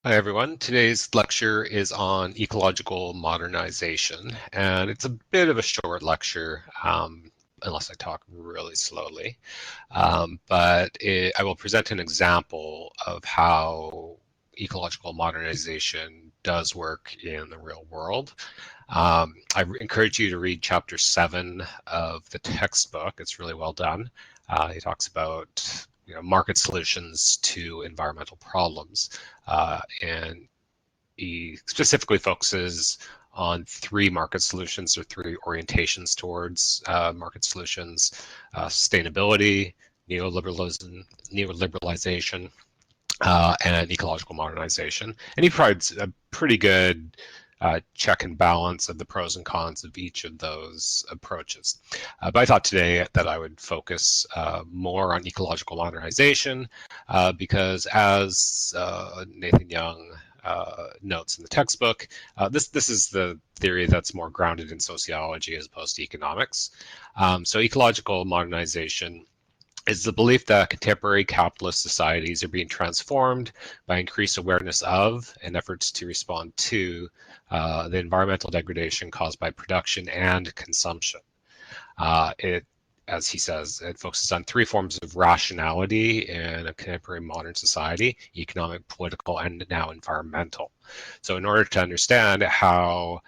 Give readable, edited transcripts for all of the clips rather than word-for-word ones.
Hi everyone. Today's lecture is on ecological modernization, and it's a bit of a short lecture, unless I talk really slowly. I will present an example of how ecological modernization does work in the real world. I encourage you to read chapter 7 of the textbook. It's really well done. He talks about market solutions to environmental problems, and he specifically focuses on three market solutions or three orientations towards market solutions: sustainability, neoliberalization, and ecological modernization. And he provides a pretty good check and balance of the pros and cons of each of those approaches. But I thought today that I would focus more on ecological modernization because, as Nathan Young notes in the textbook, this is the theory that's more grounded in sociology as opposed to economics. So ecological modernization is the belief that contemporary capitalist societies are being transformed by increased awareness of and efforts to respond to the environmental degradation caused by production and consumption. It, as he says, it focuses on three forms of rationality in a contemporary modern society: economic, political, and now environmental. So in order to understand how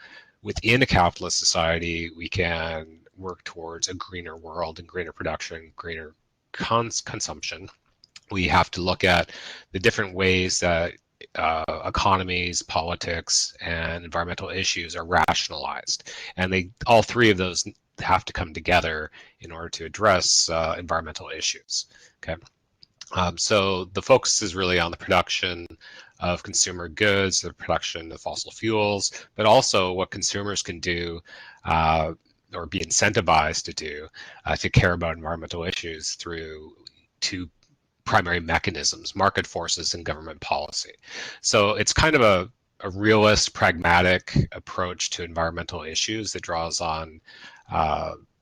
within a capitalist society we can work towards a greener world and greener production, greener consumption, we have to look at the different ways that economies, politics, and environmental issues are rationalized. And all three of those have to come together in order to address environmental issues. Okay. So the focus is really on the production of consumer goods, the production of fossil fuels, but also what consumers can do or be incentivized to do to care about environmental issues through two primary mechanisms: market forces and government policy. So it's kind of a realist, pragmatic approach to environmental issues that draws on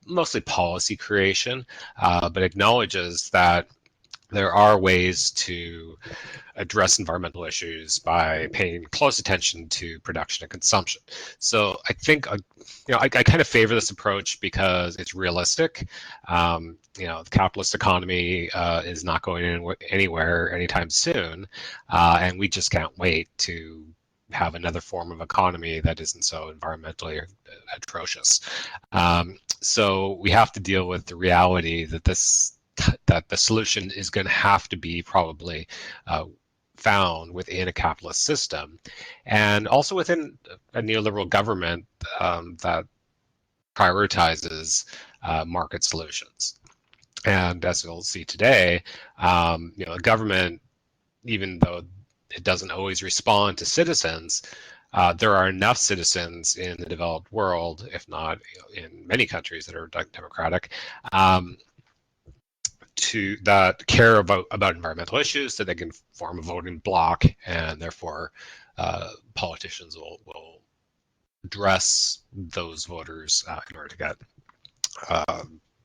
mostly policy creation, but acknowledges that there are ways to address environmental issues by paying close attention to production and consumption. So I think, I kind of favor this approach because it's realistic. The capitalist economy is not going anywhere anytime soon, and we just can't wait to have another form of economy that isn't so environmentally atrocious. So we have to deal with the reality that the solution is going to have to be probably found within a capitalist system, and also within a neoliberal government that prioritizes market solutions. And as we'll see today, a government, even though it doesn't always respond to citizens, there are enough citizens in the developed world, if not in many countries that are democratic, that care about environmental issues, that they can form a voting bloc, and therefore politicians will address those voters in order to get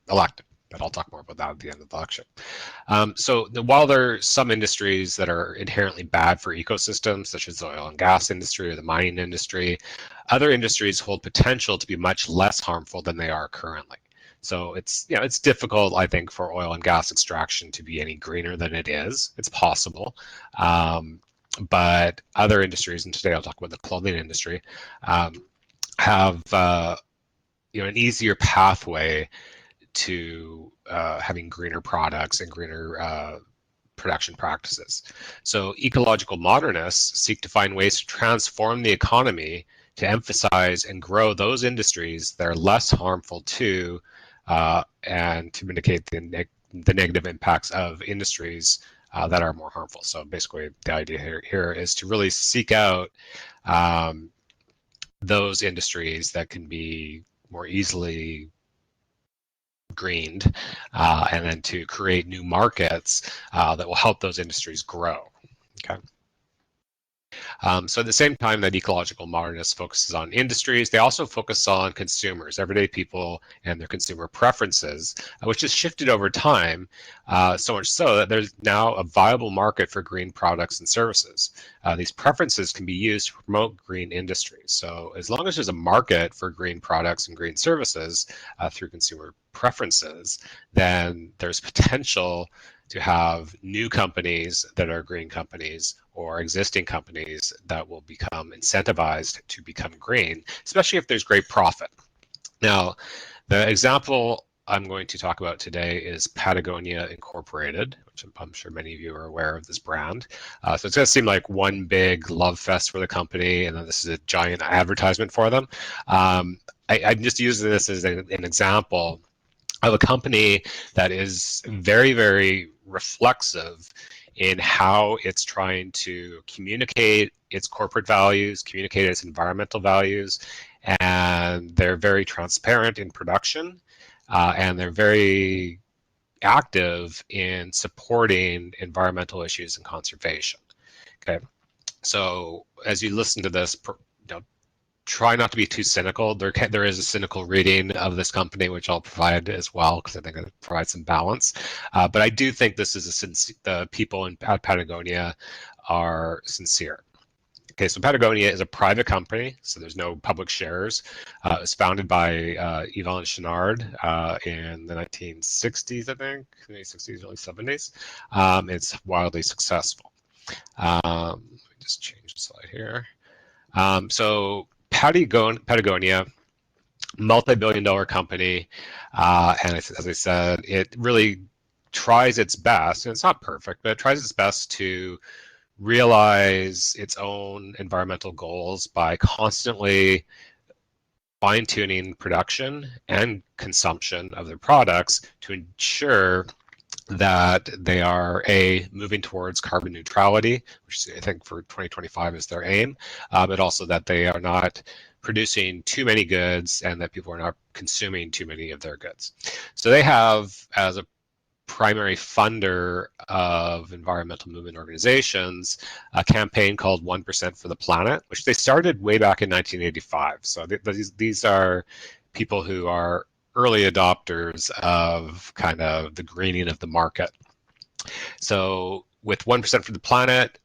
elected. But I'll talk more about that at the end of the lecture. While there are some industries that are inherently bad for ecosystems, such as the oil and gas industry or the mining industry, other industries hold potential to be much less harmful than they are currently. So it's difficult, I think, for oil and gas extraction to be any greener than it is. It's possible, but other industries, and today I'll talk about the clothing industry, have an easier pathway to having greener products and greener production practices. So ecological modernists seek to find ways to transform the economy to emphasize and grow those industries that are less harmful to and to mitigate the negative impacts of industries that are more harmful. So basically, the idea here is to really seek out those industries that can be more easily greened, and then to create new markets that will help those industries grow. Okay. So at the same time that ecological modernist focuses on industries, they also focus on consumers, everyday people, and their consumer preferences, which has shifted over time, so much so that there's now a viable market for green products and services. These preferences can be used to promote green industries. So as long as there's a market for green products and green services through consumer preferences, then there's potential to have new companies that are green companies or existing companies that will become incentivized to become green, especially if there's great profit. Now, the example I'm going to talk about today is Patagonia Incorporated, which I'm sure many of you are aware of this brand. So it's going to seem like one big love fest for the company, and then this is a giant advertisement for them. I'm just using this as an example of a company that is very, very reflexive in how it's trying to communicate its corporate values, communicate its environmental values, and they're very transparent in production, and they're very active in supporting environmental issues and conservation. Okay, so as you listen to this, try not to be too cynical. There is a cynical reading of this company, which I'll provide as well, because I think it provides some balance. But I do think this is the people at Patagonia are sincere. Okay, so Patagonia is a private company, so there's no public shares. It was founded by Yvon Chouinard in the 1960s, I think, late 60s, early 70s. It's wildly successful. Let me just change the slide here. So Patagonia, multi-billion-dollar company, and as I said, it really tries its best, and it's not perfect, but it tries its best to realize its own environmental goals by constantly fine-tuning production and consumption of their products to ensure that they are moving towards carbon neutrality, which I think for 2025 is their aim, but also that they are not producing too many goods and that people are not consuming too many of their goods. So they have, as a primary funder of environmental movement organizations, a campaign called 1% for the Planet, which they started way back in 1985. So these are people who are early adopters of kind of the greening of the market. So with 1% for the Planet,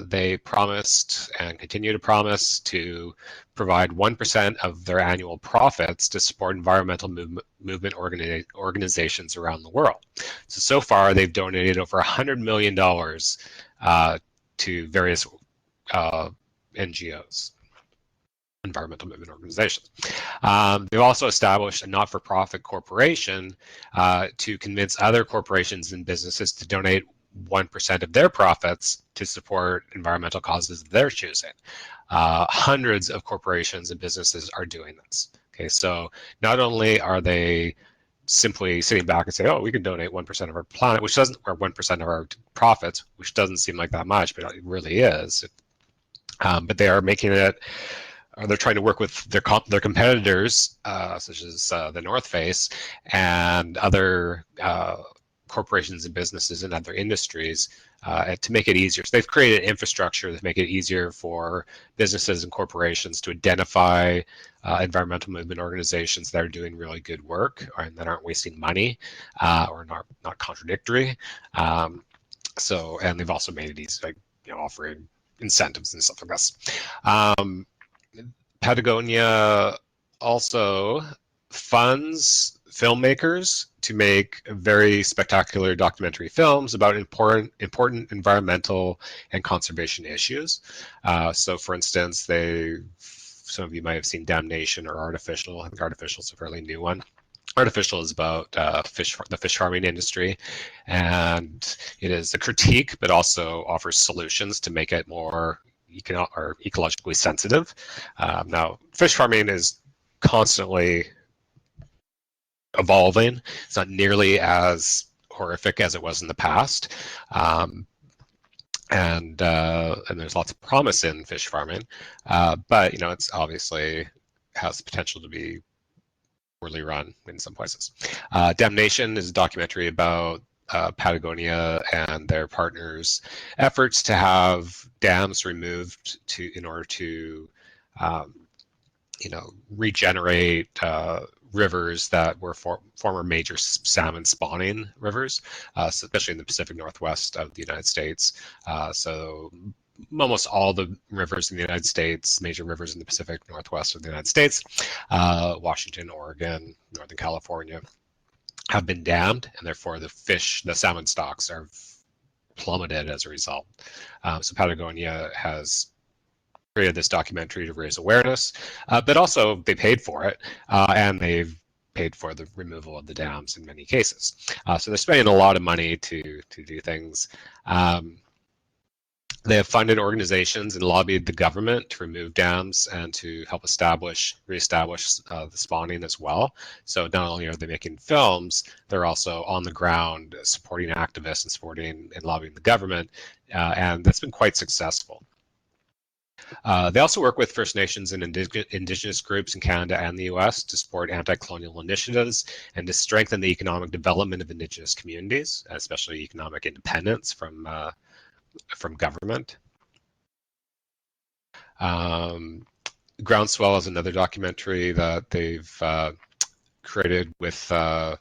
they promised and continue to promise to provide 1% of their annual profits to support environmental movement organizations around the world. So far, they've donated over $100 million to various NGOs, environmental movement organizations. They've also established a not-for-profit corporation to convince other corporations and businesses to donate 1% of their profits to support environmental causes of their choosing. Hundreds of corporations and businesses are doing this. Okay, so not only are they simply sitting back and say, oh, we can donate 1% of our planet, which doesn't, or 1% of our profits, which doesn't seem like that much, but it really is. But they are making it, they're trying to work with their competitors, such as the North Face and other corporations and businesses in other industries to make it easier. So they've created infrastructure to make it easier for businesses and corporations to identify environmental movement organizations that are doing really good work and that aren't wasting money or not contradictory. And they've also made it easy, like offering incentives and stuff like this. Patagonia also funds filmmakers to make very spectacular documentary films about important environmental and conservation issues. So for instance, some of you might have seen Damnation or Artificial. I think Artificial is a fairly new one. Artificial is about the fish farming industry, and it is a critique, but also offers solutions to make it more ecologically sensitive. Now, fish farming is constantly evolving. It's not nearly as horrific as it was in the past. And there's lots of promise in fish farming, but it's obviously has the potential to be poorly run in some places. Damnation is a documentary about Patagonia and their partners' efforts to have dams removed in order to um, regenerate rivers that were former major salmon spawning rivers, so especially in the Pacific Northwest of the United States. So almost all the rivers in the United States, major rivers in the Pacific Northwest of the United States, Washington, Oregon, Northern California, have been dammed, and therefore the salmon stocks are plummeted as a result. So Patagonia has created this documentary to raise awareness, but also they paid for it, and they've paid for the removal of the dams in many cases. So they're spending a lot of money to do things. They have funded organizations and lobbied the government to remove dams and to help reestablish the spawning as well. So not only are they making films, they're also on the ground supporting activists and supporting and lobbying the government, and that's been quite successful. They also work with First Nations and Indigenous groups in Canada and the US to support anti-colonial initiatives and to strengthen the economic development of Indigenous communities, especially economic independence from government. Groundswell is another documentary that they've created with the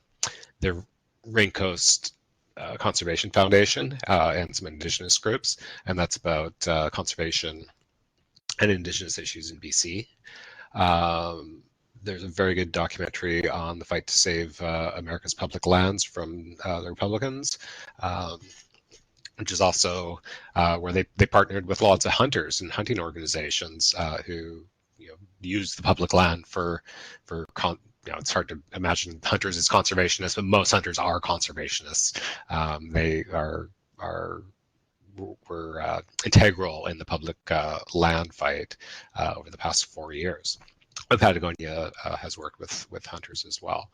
Raincoast Conservation Foundation and some Indigenous groups, and that's about conservation and Indigenous issues in BC. There's a very good documentary on the fight to save America's public lands from the Republicans, which is also where they partnered with lots of hunters and hunting organizations who use the public land for it's hard to imagine hunters as conservationists, but most hunters are conservationists. They were integral in the public land fight over the past 4 years. Patagonia has worked with hunters as well.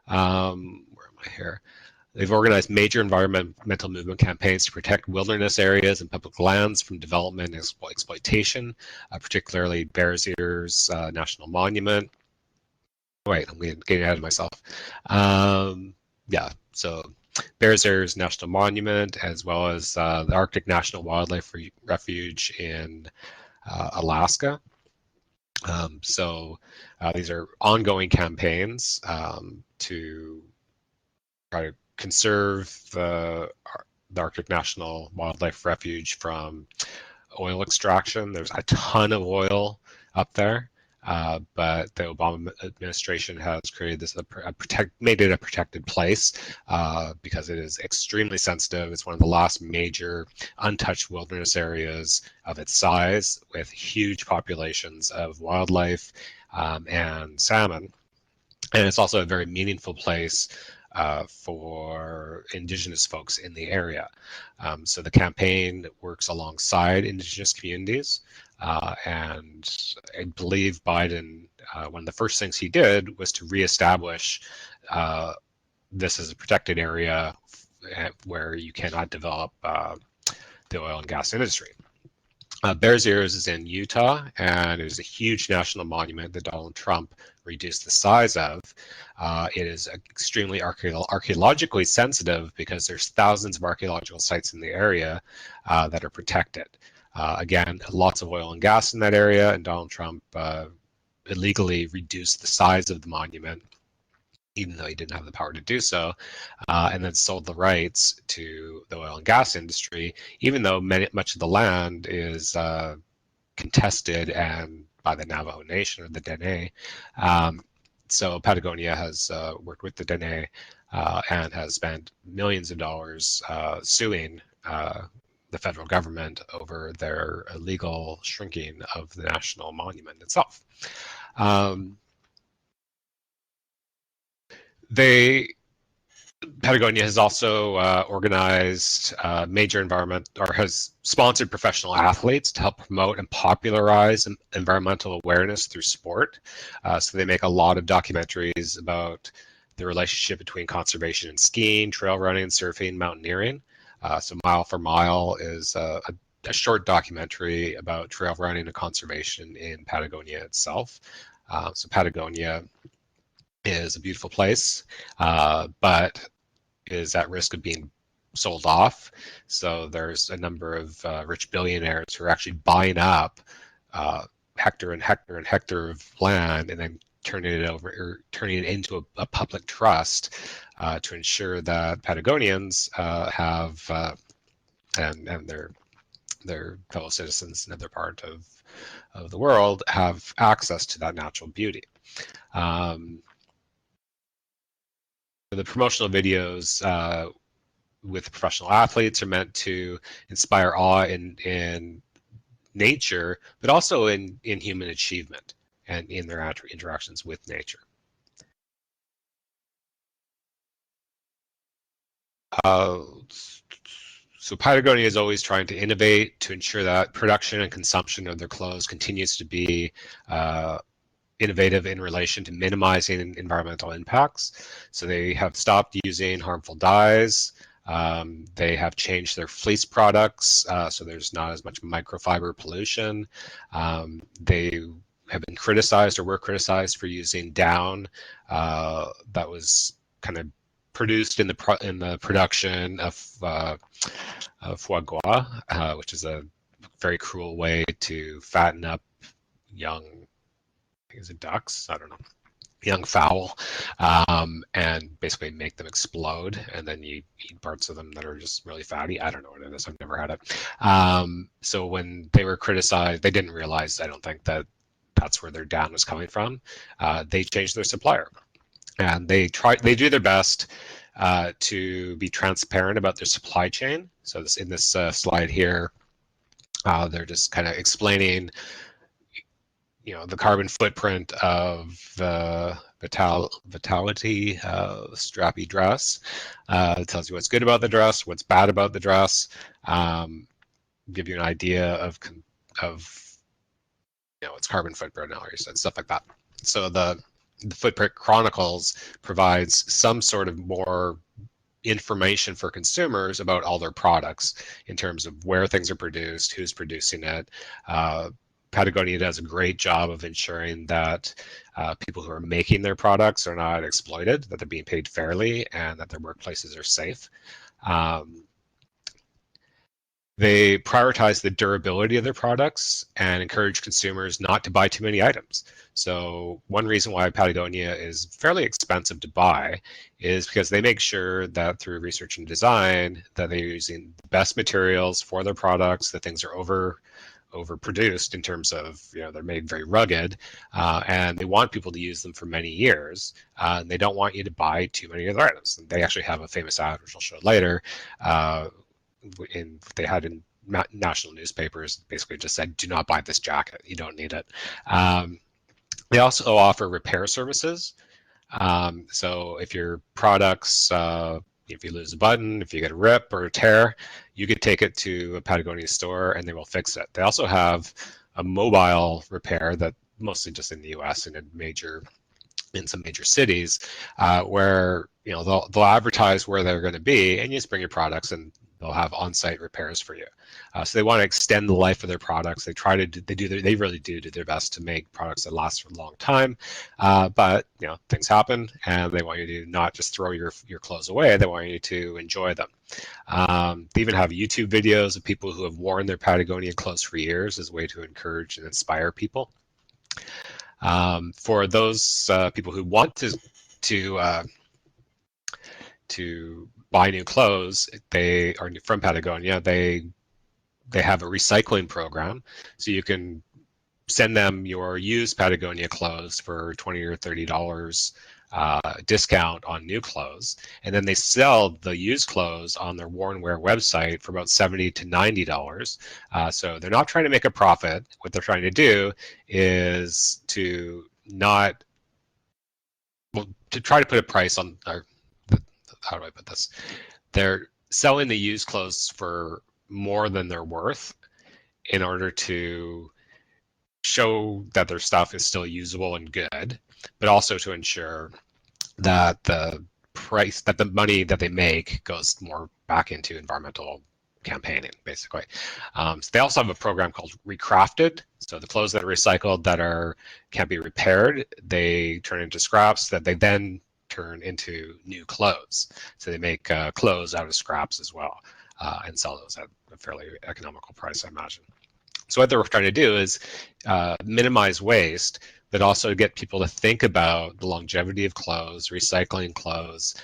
Where am I here? They've organized major environmental movement campaigns to protect wilderness areas and public lands from development and exploitation, particularly Bears Ears National Monument. Wait, I'm getting ahead of myself. Yeah, so Bears Ears National Monument, as well as the Arctic National Wildlife Refuge in Alaska. So these are ongoing campaigns to try to conserve the Arctic National Wildlife Refuge from oil extraction. There's a ton of oil up there, but the Obama administration has created this made it a protected place because it is extremely sensitive. It's one of the last major untouched wilderness areas of its size, with huge populations of wildlife and salmon. And it's also a very meaningful place for Indigenous folks in the area. So the campaign works alongside Indigenous communities, and I believe Biden, one of the first things he did was to reestablish this as a protected area where you cannot develop the oil and gas industry. Bears Ears is in Utah, and it is a huge national monument that Donald Trump reduced the size of. It is extremely archaeologically sensitive because there's thousands of archaeological sites in the area that are protected. Again, lots of oil and gas in that area, and Donald Trump illegally reduced the size of the monument, even though he didn't have the power to do so, and then sold the rights to the oil and gas industry, even though much of the land is contested and by the Navajo Nation or the Dene. So Patagonia has worked with the Dene and has spent millions of dollars suing the federal government over their illegal shrinking of the national monument itself. Patagonia has also organized major has sponsored professional athletes to help promote and popularize environmental awareness through sport. So they make a lot of documentaries about the relationship between conservation and skiing, trail running, surfing, mountaineering. So Mile for Mile is a short documentary about trail running and conservation in Patagonia itself. So Patagonia is a beautiful place, but is at risk of being sold off. So there's a number of rich billionaires who are actually buying up hectare and hectare and hectare of land and then turning it over or turning it into a public trust to ensure that Patagonians have and their fellow citizens in other part of the world have access to that natural beauty. The promotional videos with professional athletes are meant to inspire awe in nature, but also in human achievement and in their interactions with nature. So Patagonia is always trying to innovate to ensure that production and consumption of their clothes continues to be innovative in relation to minimizing environmental impacts. So they have stopped using harmful dyes. They have changed their fleece products, so there's not as much microfiber pollution. They have been criticized or were criticized for using down that was kind of produced in the production of foie gras, which is a very cruel way to fatten up young, I think it's ducks, I don't know, young fowl, and basically make them explode, and then you eat parts of them that are just really fatty. I don't know what it is. I've never had it. So when they were criticized, they didn't realize, I don't think, that that's where their down was coming from. They changed their supplier, and they do their best to be transparent about their supply chain. So in this slide here, they're just kind of explaining, the carbon footprint of the Vitality strappy dress. It tells you what's good about the dress, what's bad about the dress, give you an idea of its carbon footprint and stuff like that. So the Footprint Chronicles provides some sort of more information for consumers about all their products in terms of where things are produced, who's producing it. Patagonia does a great job of ensuring that people who are making their products are not exploited, that they're being paid fairly, and that their workplaces are safe. They prioritize the durability of their products and encourage consumers not to buy too many items. So one reason why Patagonia is fairly expensive to buy is because they make sure that through research and design that they're using the best materials for their products, that things are overproduced in terms of, they're made very rugged, and they want people to use them for many years. And they don't want you to buy too many of their items. And they actually have a famous ad, which I'll show later, they had in national newspapers, basically just said, do not buy this jacket, you don't need it. They also offer repair services. So if your products, if you lose a button, if you get a rip or a tear, you could take it to a Patagonia store and they will fix it. They also have a mobile repair that mostly just in the US and in some major cities, where they'll advertise where they're going to be, and you just bring your products and they'll have on-site repairs for you. So they want to extend the life of their products. They really do their best to make products that last for a long time. But things happen, and they want you to not just throw your clothes away. They want you to enjoy them. They even have YouTube videos of people who have worn their Patagonia clothes for years as a way to encourage and inspire people. For those people who want to buy new clothes, they are from Patagonia. They have a recycling program, so you can send them your used Patagonia clothes for $20 or $30 discount on new clothes, and then they sell the used clothes on their Worn Wear website for about $70 to $90. So they're not trying to make a profit. What they're trying to do is to try to put a price on, or how do I put this? They're selling the used clothes for more than they're worth in order to show that their stuff is still usable and good, but also to ensure that the money that they make goes more back into environmental campaigning, basically. So they also have a program called Recrafted. So the clothes that are recycled that can't be repaired, they turn into scraps that they then turn into new clothes. So they make clothes out of scraps as well, and sell those at a fairly economical price, I imagine. So what they're trying to do is minimize waste, but also get people to think about the longevity of clothes, recycling clothes.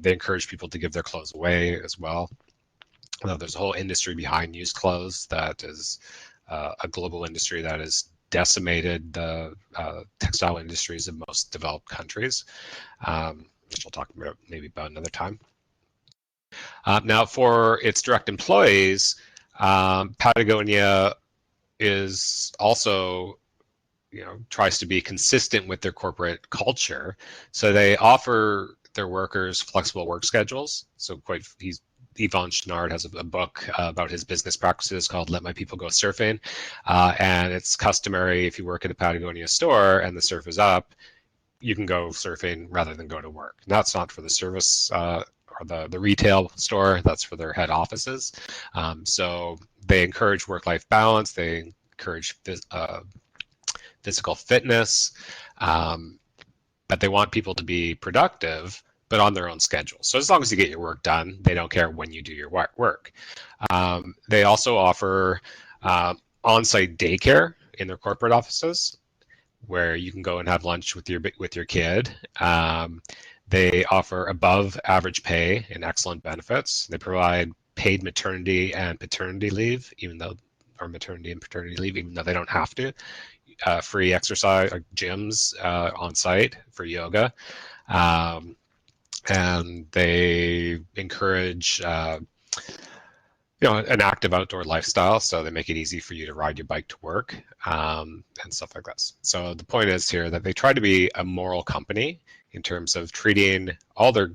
They encourage people to give their clothes away as well. There's a whole industry behind used clothes that is a global industry that has decimated the textile industries of most developed countries, which we'll talk about maybe about another time. Now, for its direct employees, Patagonia is also, tries to be consistent with their corporate culture. So they offer their workers flexible work schedules. So Yvon Chouinard has a book about his business practices called Let My People Go Surfing. And it's customary, if you work at a Patagonia store and the surf is up, you can go surfing rather than go to work. And that's not for the service or the retail store, that's for their head offices. So they encourage work-life balance, they encourage physical fitness, but they want people to be productive, but on their own schedule. So as long as you get your work done, they don't care when you do your work. They also offer on-site daycare in their corporate offices, where you can go and have lunch with your kid. They offer above average pay and excellent benefits. They provide paid maternity and paternity leave, or maternity and paternity leave, even though they don't have to. Free exercise, gyms on site for yoga. And they encourage an active outdoor lifestyle, so they make it easy for you to ride your bike to work, and stuff like this. So the point is here that they try to be a moral company in terms of treating all their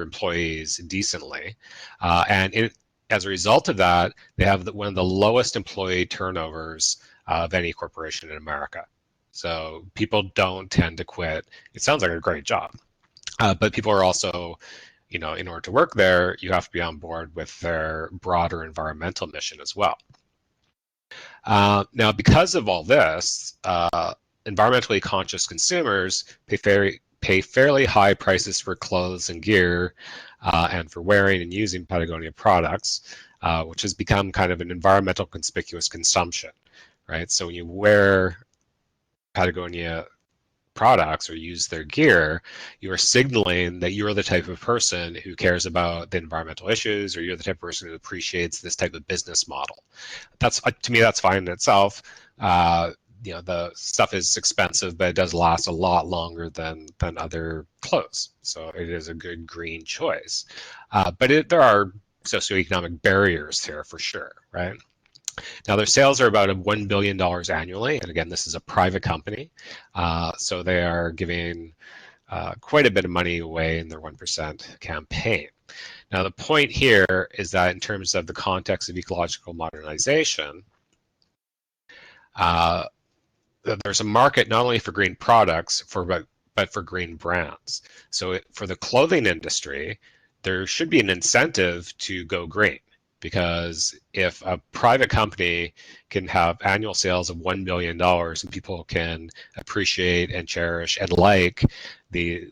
employees decently, and as a result of that, they have one of the lowest employee turnovers of any corporation in America. So people don't tend to quit. It sounds like a great job, but people are also, in order to work there, you have to be on board with their broader environmental mission as well. Now, because of all this, environmentally conscious consumers pay fairly high prices for clothes and gear, and for wearing and using Patagonia products, which has become kind of an environmental conspicuous consumption, right? So when you wear Patagonia products or use their gear, you are signaling that you're the type of person who cares about the environmental issues, or you're the type of person who appreciates this type of business model. That's, to me, that's fine in itself. The stuff is expensive, but it does last a lot longer than other clothes. So it is a good green choice. But there are socioeconomic barriers here for sure, right? Now, their sales are about $1 billion annually. And again, this is a private company. So they are giving quite a bit of money away in their 1% campaign. Now, the point here is that in terms of the context of ecological modernization, there's a market not only for green products, but for green brands. So for the clothing industry, there should be an incentive to go green, because if a private company can have annual sales of $1 billion and people can appreciate and cherish and like the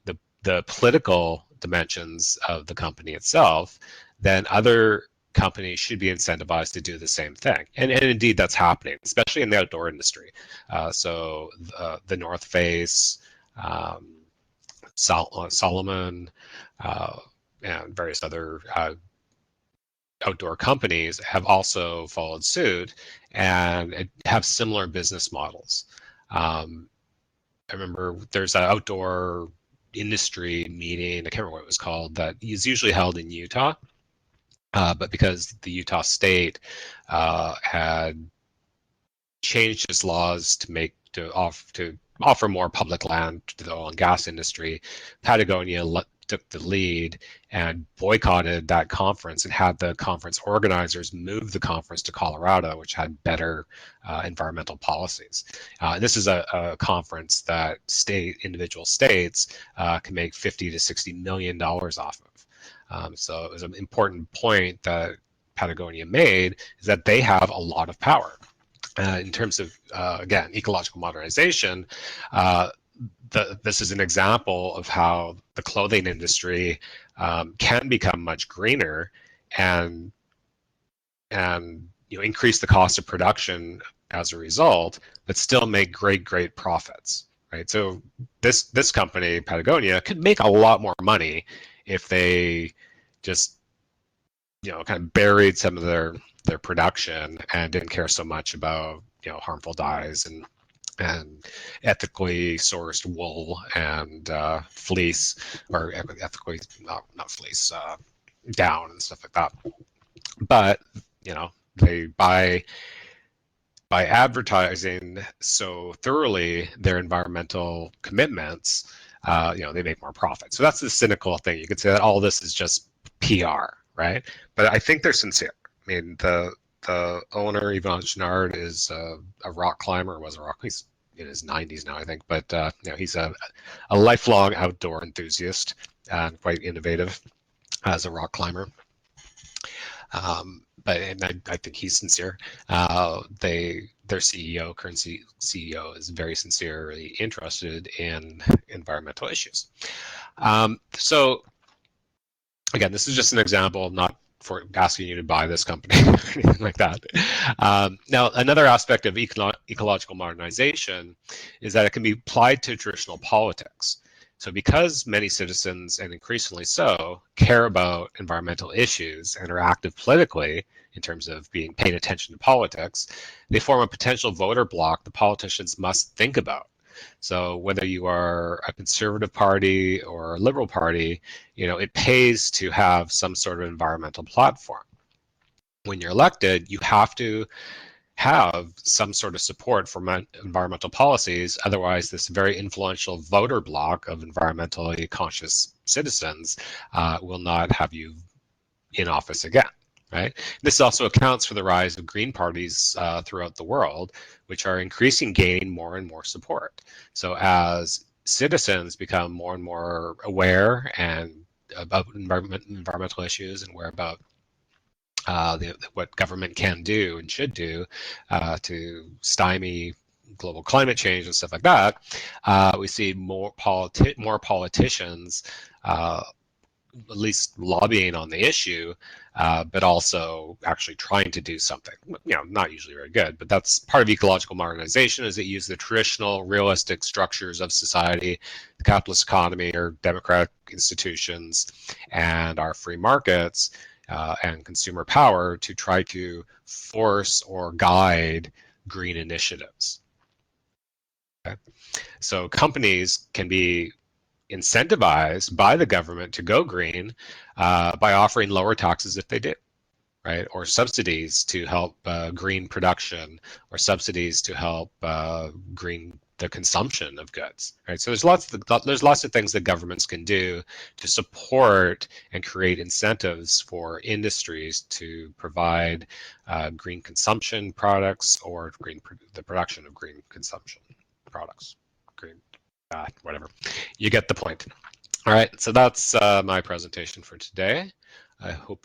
political dimensions of the company itself, then other companies should be incentivized to do the same thing. And indeed, that's happening, especially in the outdoor industry. So the North Face, Solomon, and various other outdoor companies have also followed suit and have similar business models. I remember there's an outdoor industry meeting, I can't remember what it was called, that is usually held in Utah. But because the Utah state had changed its laws to offer more public land to the oil and gas industry, Patagonia took the lead and boycotted that conference and had the conference organizers move the conference to Colorado, which had better environmental policies. This is a conference that individual states can make $50 to $60 million off of. So it was an important point that Patagonia made, is that they have a lot of power. In terms of, again, ecological modernization, this is an example of how the clothing industry can become much greener and increase the cost of production as a result, but still make great profits, right? So this company, Patagonia, could make a lot more money if they just kind of buried some of their production and didn't care so much about harmful dyes and ethically sourced wool and fleece, or ethically not fleece, down and stuff like that. But they by advertising so thoroughly their environmental commitments, they make more profit. So that's the cynical thing. You could say that all this is just PR, right? But I think they're sincere. I mean, the owner, Yvon Chouinard, is a rock climber. Was a rock. He's in his 90s now, I think. But he's a lifelong outdoor enthusiast and quite innovative as a rock climber. And I think he's sincere. Their CEO, current CEO, is very sincerely interested in environmental issues. So again, this is just an example, not for asking you to buy this company or anything like that. Now, another aspect of ecological modernization is that it can be applied to traditional politics. So because many citizens, and increasingly so, care about environmental issues and are active politically in terms of paying attention to politics, they form a potential voter bloc the politicians must think about. So whether you are a conservative party or a liberal party, it pays to have some sort of environmental platform. When you're elected, you have to have some sort of support for environmental policies. Otherwise, this very influential voter bloc of environmentally conscious citizens will not have you in office again. Right? This also accounts for the rise of green parties throughout the world, which are gaining more and more support. So as citizens become more and more aware and about environmental issues and aware about what government can do and should do to stymie global climate change and stuff like that, we see more politicians at least lobbying on the issue, but also actually trying to do something. Not usually very good, but that's part of ecological modernization, is it use the traditional realistic structures of society, the capitalist economy or democratic institutions, and our free markets and consumer power to try to force or guide green initiatives. Okay? So companies can be incentivized by the government to go green by offering lower taxes if they do, right? Or subsidies to help green production, or subsidies to help green the consumption of goods, right? So there's lots of things that governments can do to support and create incentives for industries to provide green consumption products, or the production of green consumption products. Whatever. You get the point. All right, so that's my presentation for today. I hope